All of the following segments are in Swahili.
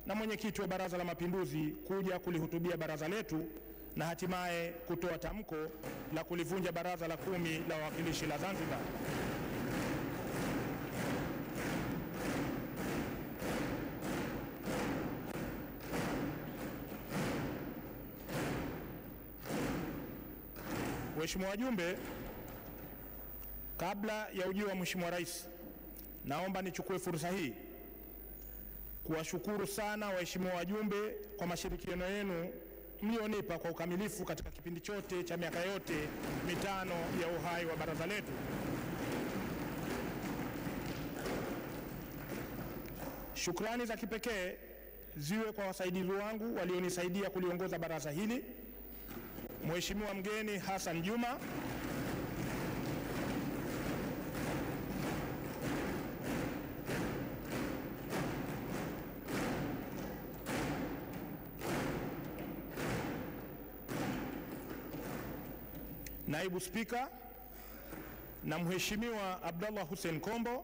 na mwenyekiti wa Baraza la Mapinduzi kuja kulihutubia baraza letu na hatimaye kutoa tamko la kulivunja Baraza la 10 la Wawakilishi la Zanzibar. Waheshimiwa wajumbe, kabla ya ujio wa Mheshimiwa Rais, naomba nichukue fursa hii kuwashukuru sana waheshimiwa wajumbe kwa mashirikiano yenu mlionipa kwa ukamilifu katika kipindi chote cha miaka yote mitano ya uhai wa baraza letu. Shukrani za kipekee ziwe kwa wasaidizi wangu walionisaidia kuliongoza baraza hili, Mheshimiwa mgeni Hassan Juma, Naibu Spika na Mheshimiwa Abdallah Hussein Kombo,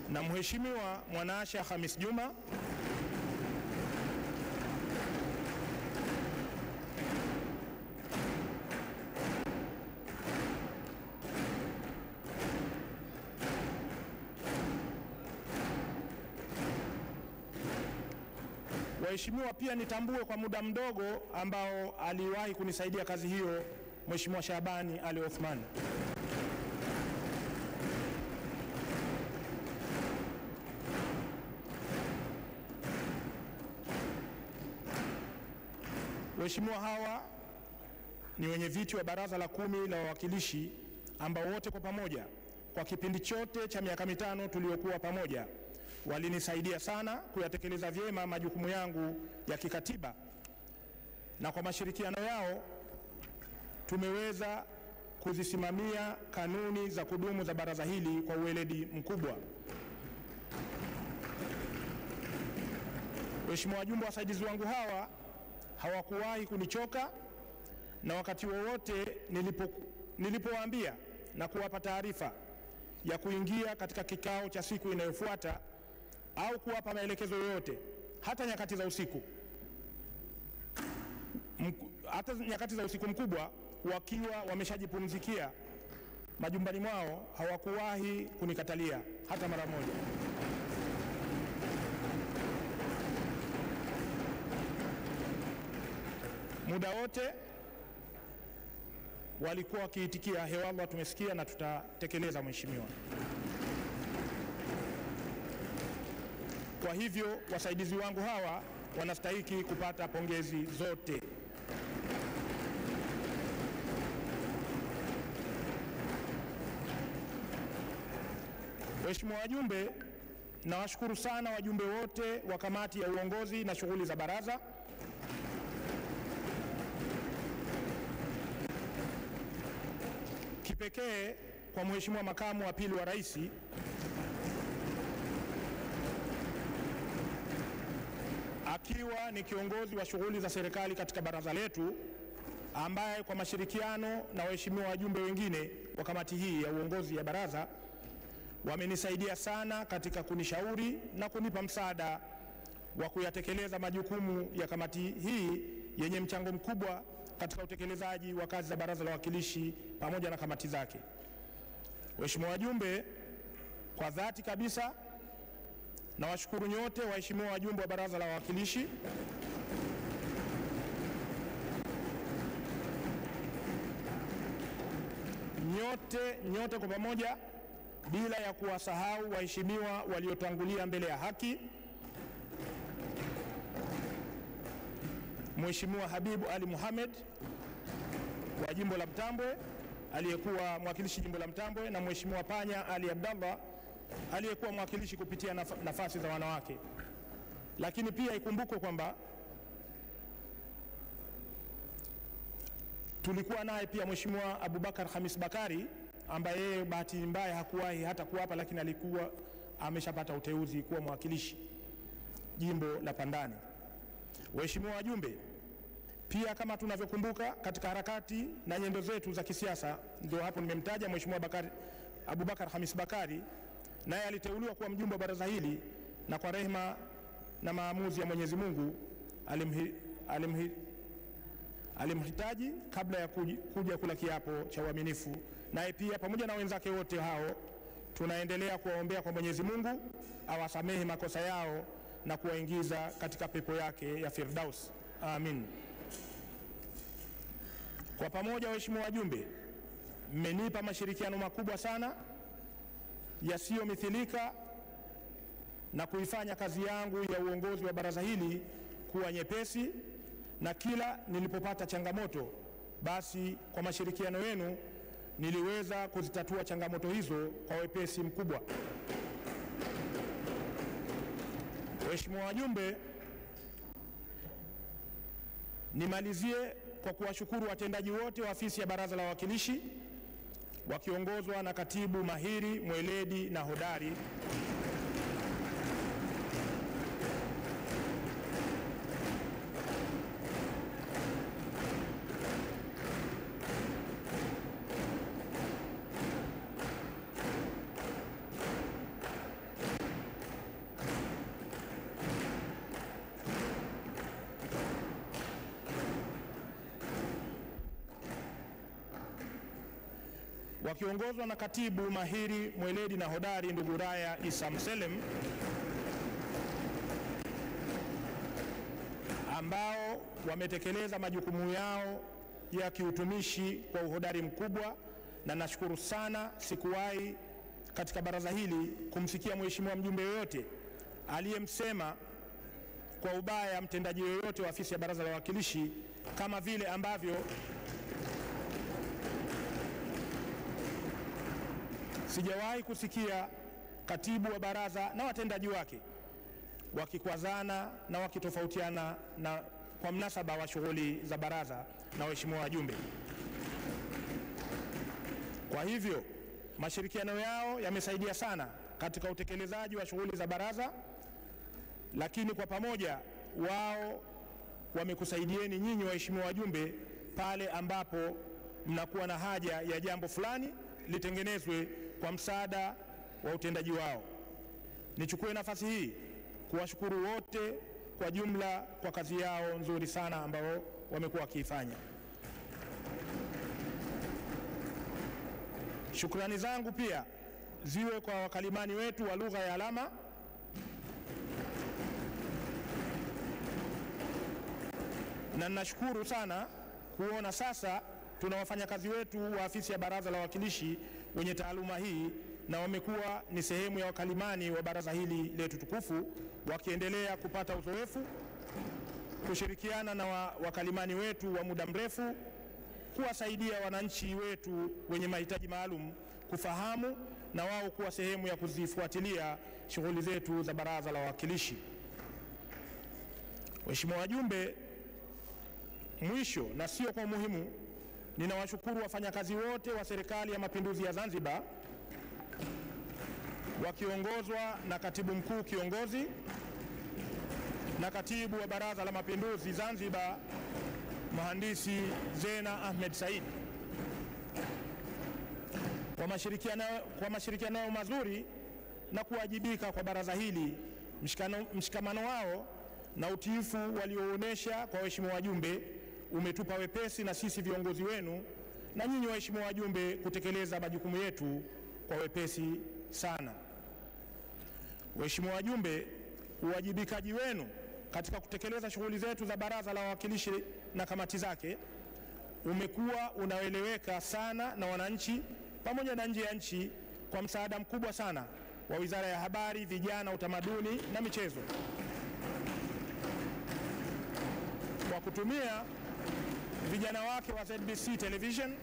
na Mheshimiwa Mwanasha Khamis Juma, waheshimiwa. Pia nitambue kwa muda mdogo ambao aliwahi kunisaidia kazi hiyo Mheshimiwa Shabani Ali Othman. Waheshimiwa hawa ni wenye viti wa Baraza la 10 la Wawakilishi ambao wote kwa pamoja kwa kipindi chote cha miaka mitano tuliokuwa pamoja walinisaidia sana kuyatekeleza vyema majukumu yangu ya kikatiba, na kwa mashirikiano yao tumeweza kuzisimamia kanuni za kudumu za baraza hili kwa uweledi mkubwa. Waheshimiwa wajumbe, wasaidizi wangu hawa hawakuwahi kunichoka, na wakati wowote nilipowaambia na kuwapa taarifa ya kuingia katika kikao cha siku inayofuata au kuwapa maelekezo yoyote, hata nyakati za usiku mkubwa wakiwa wameshajipumzikia majumbani mwao, hawakuwahi kunikatalia hata mara moja. Muda wote walikuwa wakiitikia hewallah, tumesikia na tutatekeleza mheshimiwa. Kwa hivyo wasaidizi wangu hawa wanastahili kupata pongezi zote. Waheshimiwa wajumbe, nawashukuru sana wajumbe wote wa kamati ya uongozi na shughuli za baraza, kipekee kwa Mheshimiwa makamu wa pili wa rais akiwa ni kiongozi wa shughuli za serikali katika baraza letu, ambaye kwa mashirikiano na waheshimiwa wajumbe wengine wa kamati hii ya uongozi ya baraza wamenisaidia sana katika kunishauri na kunipa msaada wa kuyatekeleza majukumu ya kamati hii yenye mchango mkubwa katika utekelezaji wa kazi za Baraza la Wawakilishi pamoja na kamati zake. Waheshimiwa wajumbe, kwa dhati kabisa nawashukuru nyote waheshimiwa wajumbe wa Baraza la Wawakilishi nyote kwa pamoja, bila ya kuwasahau waheshimiwa waliotangulia mbele ya haki, Mheshimiwa Habibu Ali Mohamed wa jimbo la Mtambwe aliyekuwa mwakilishi jimbo la Mtambwe, na Mheshimiwa Panya Ali Abdallah aliyekuwa mwakilishi kupitia nafasi za wanawake. Lakini pia ikumbukwe kwamba tulikuwa naye pia Mheshimiwa Abubakar Khamis Bakari ambaye yeye bahati mbaya hakuwahi hata kuwapa, lakini alikuwa ameshapata uteuzi kuwa mwakilishi jimbo la Pandani. Waheshimiwa wajumbe, Pia kama tunavyokumbuka katika harakati na nyendo zetu za kisiasa, ndio hapo nimemtaja Mheshimiwa Abubakar Hamis Bakari, naye aliteuliwa kuwa mjumbe wa baraza hili na kwa rehema na maamuzi ya Mwenyezi Mungu alimhitaji kabla ya kuja kula kiapo cha uaminifu. Naye pia pamoja na wenzake wote hao tunaendelea kuwaombea kwa Mwenyezi Mungu awasamehe makosa yao na kuwaingiza katika pepo yake ya Firdaus. Amin. Kwa pamoja, waheshimiwa wajumbe, mmenipa mashirikiano makubwa sana yasiyomithilika na kuifanya kazi yangu ya uongozi wa baraza hili kuwa nyepesi, na kila nilipopata changamoto, basi kwa mashirikiano yenu niliweza kuzitatua changamoto hizo kwa wepesi mkubwa. Waheshimiwa wajumbe, nimalizie kwa kuwashukuru watendaji wote wa ofisi ya Baraza la Wawakilishi wakiongozwa na katibu mahiri, mweledi na hodari wakiongozwa na katibu mahiri, mweledi na hodari ndugu Raya Isa Mselem, ambao wametekeleza majukumu yao ya kiutumishi kwa uhodari mkubwa, na nashukuru sana. Sikuwahi katika baraza hili kumsikia mheshimiwa mjumbe yoyote aliyemsema kwa ubaya mtendaji yoyote wa ofisi ya Baraza la Wawakilishi, kama vile ambavyo sijawahi kusikia katibu wa baraza na watendaji wake wakikwazana na wakitofautiana na kwa mnasaba wa shughuli za baraza na waheshimiwa wajumbe. Kwa hivyo mashirikiano yao yamesaidia sana katika utekelezaji wa shughuli za baraza, lakini kwa pamoja wao wamekusaidieni nyinyi waheshimiwa wajumbe pale ambapo mnakuwa na haja ya jambo fulani litengenezwe kwa msaada wa utendaji wao. Nichukue nafasi hii kuwashukuru wote kwa jumla kwa kazi yao nzuri sana ambao wamekuwa wakiifanya. Shukrani zangu pia ziwe kwa wakalimani wetu wa lugha ya alama na ninashukuru sana kuona sasa tuna wafanyakazi wetu wa ofisi ya Baraza la Wawakilishi wenye taaluma hii, na wamekuwa ni sehemu ya wakalimani wa baraza hili letu tukufu, wakiendelea kupata uzoefu, kushirikiana na wakalimani wetu wa muda mrefu, kuwasaidia wananchi wetu wenye mahitaji maalum kufahamu na wao kuwa sehemu ya kuzifuatilia shughuli zetu za Baraza la Wawakilishi. Waheshimiwa wajumbe, mwisho na sio kwa umuhimu, ninawashukuru wafanyakazi wote wa Serikali ya Mapinduzi ya Zanzibar wakiongozwa na Katibu Mkuu Kiongozi na Katibu wa Baraza la Mapinduzi Zanzibar Mhandisi Zena Ahmed Said kwa mashirikiano mazuri na kuwajibika kwa baraza hili. Mshikamano wao na utiifu walioonesha kwa waheshimiwa wajumbe umetupa wepesi na sisi viongozi wenu na nyinyi waheshimiwa wajumbe kutekeleza majukumu yetu kwa wepesi sana. Waheshimiwa wajumbe, uwajibikaji wenu katika kutekeleza shughuli zetu za Baraza la Wawakilishi na kamati zake umekuwa unaeleweka sana na wananchi pamoja na nje ya nchi kwa msaada mkubwa sana wa Wizara ya Habari, Vijana, Utamaduni na Michezo kwa kutumia vijana wake wa ZBC Television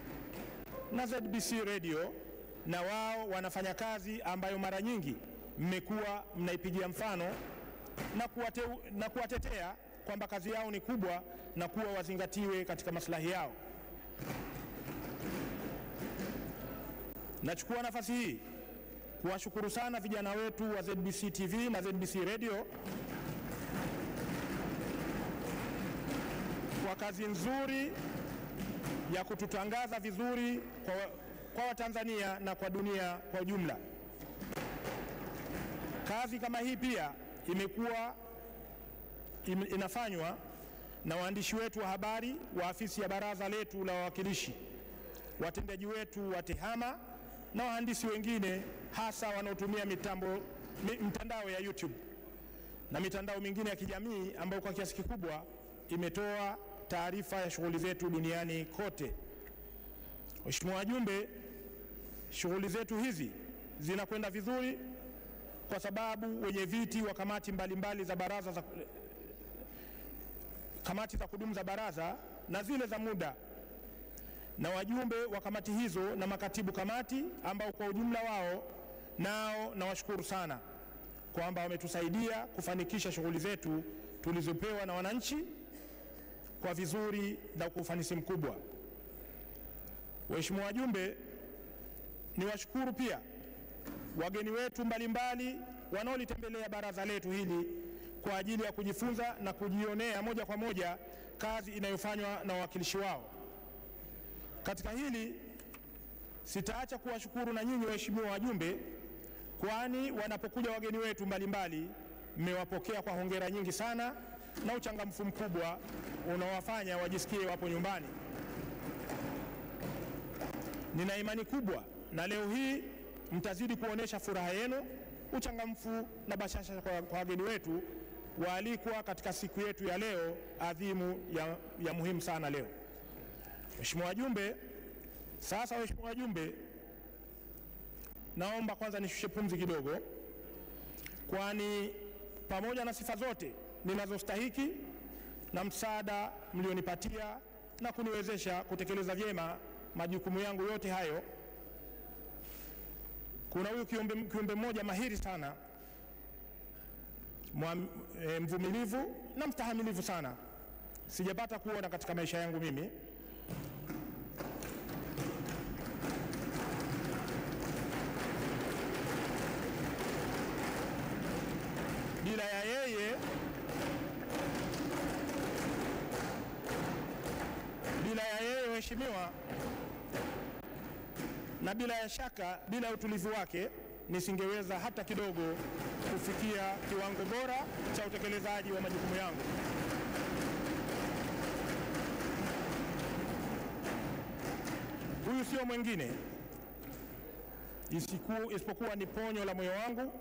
na ZBC Radio, na wao wanafanya kazi ambayo mara nyingi mmekuwa mnaipigia mfano na kuwatetea kwamba kazi yao ni kubwa na kuwa wazingatiwe katika maslahi yao. Nachukua nafasi hii kuwashukuru sana vijana wetu wa ZBC TV na ZBC Radio kwa kazi nzuri ya kututangaza vizuri kwa Watanzania na kwa dunia kwa ujumla. Kazi kama hii pia inafanywa na waandishi wetu wa habari wa afisi ya baraza letu la wawakilishi, watendaji wetu wa TEHAMA na wahandisi wengine, hasa wanaotumia mitandao ya YouTube na mitandao mingine ya kijamii ambayo kwa kiasi kikubwa imetoa taarifa ya shughuli zetu duniani kote. Mheshimiwa wajumbe, shughuli zetu hizi zinakwenda vizuri kwa sababu wenye viti wa kamati mbalimbali za baraza kamati za kudumu za baraza na zile za muda na wajumbe wa kamati hizo na makatibu kamati ambao kwa ujumla wao nao nawashukuru sana kwamba wametusaidia kufanikisha shughuli zetu tulizopewa na wananchi kwa vizuri na kwa ufanisi mkubwa. Waheshimiwa wajumbe, niwashukuru pia wageni wetu mbalimbali wanaolitembelea baraza letu hili kwa ajili ya kujifunza na kujionea moja kwa moja kazi inayofanywa na wawakilishi wao. Katika hili sitaacha kuwashukuru na nyinyi waheshimiwa wajumbe, kwani wanapokuja wageni wetu mbalimbali mmewapokea kwa hongera nyingi sana na uchangamfu mkubwa unaowafanya wajisikie wapo nyumbani. Nina imani kubwa na leo hii mtazidi kuonesha furaha yenu, uchangamfu na bashasha kwa wageni wetu waalikwa katika siku yetu ya leo adhimu ya muhimu sana leo. Mheshimiwa wajumbe, sasa waheshimiwa wajumbe, naomba kwanza nishushe pumzi kidogo, kwani pamoja na sifa zote ninazostahiki na msaada mlionipatia na kuniwezesha kutekeleza vyema majukumu yangu yote hayo, kuna huyu kiumbe mmoja mahiri sana, mvumilivu na mstahamilivu sana, sijapata kuona katika maisha yangu mimi. Bila ya yeye waheshimiwa, na bila ya shaka, bila utulivu wake nisingeweza hata kidogo kufikia kiwango bora cha utekelezaji wa majukumu yangu. Huyu sio mwingine isipokuwa ni ponyo la moyo wangu,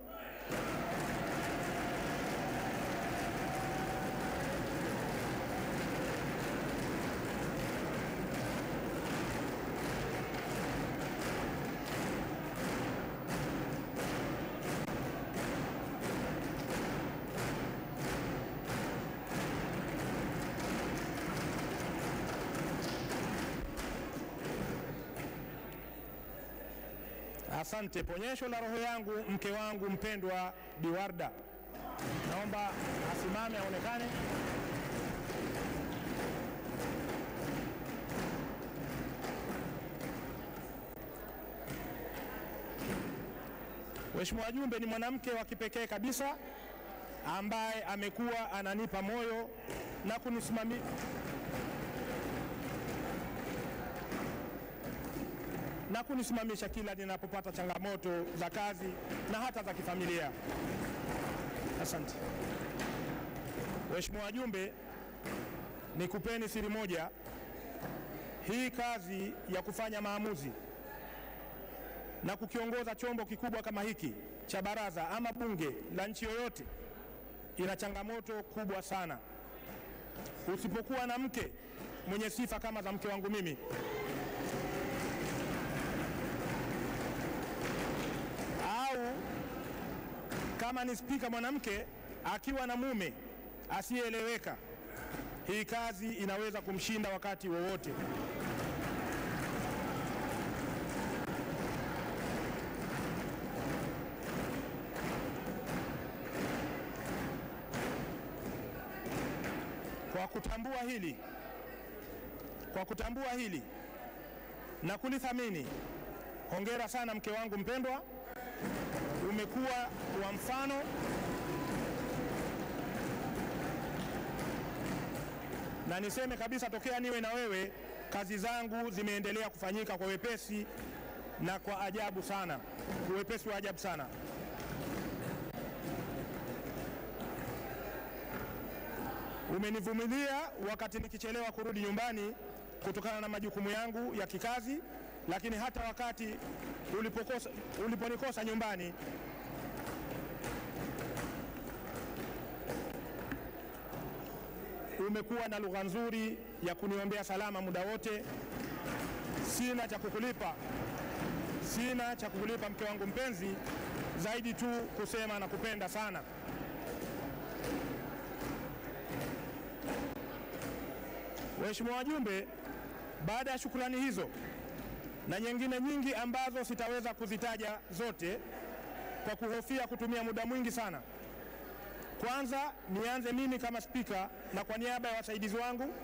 asante, ponyesho la roho yangu, mke wangu mpendwa Bi Warda. Naomba asimame aonekane. Mheshimiwa wajumbe, ni mwanamke wa kipekee kabisa ambaye amekuwa ananipa moyo na kunisimamisha kila ninapopata changamoto za kazi na hata za kifamilia. Asante. Waheshimiwa wajumbe, nikupeni siri moja. Hii kazi ya kufanya maamuzi na kukiongoza chombo kikubwa kama hiki cha baraza ama bunge la nchi yoyote ina changamoto kubwa sana. Usipokuwa na mke mwenye sifa kama za mke wangu mimi, au kama ni spika mwanamke akiwa na mume asiyeeleweka, hii kazi inaweza kumshinda wakati wowote. Kwa kutambua hili na kulithamini, hongera sana mke wangu mpendwa. Umekuwa wa mfano na niseme kabisa tokea niwe na wewe kazi zangu zimeendelea kufanyika kwa wepesi na kwa ajabu sana, uwepesi wa ajabu sana. Umenivumilia wakati nikichelewa kurudi nyumbani kutokana na majukumu yangu ya kikazi, lakini hata wakati uliponikosa nyumbani umekuwa na lugha nzuri ya kuniombea salama muda wote. Sina cha kukulipa mke wangu mpenzi, zaidi tu kusema na kupenda sana. Waheshimiwa wajumbe, baada ya shukrani hizo na nyingine nyingi ambazo sitaweza kuzitaja zote kwa kuhofia kutumia muda mwingi sana, kwanza nianze mimi kama spika na kwa niaba ya wasaidizi wangu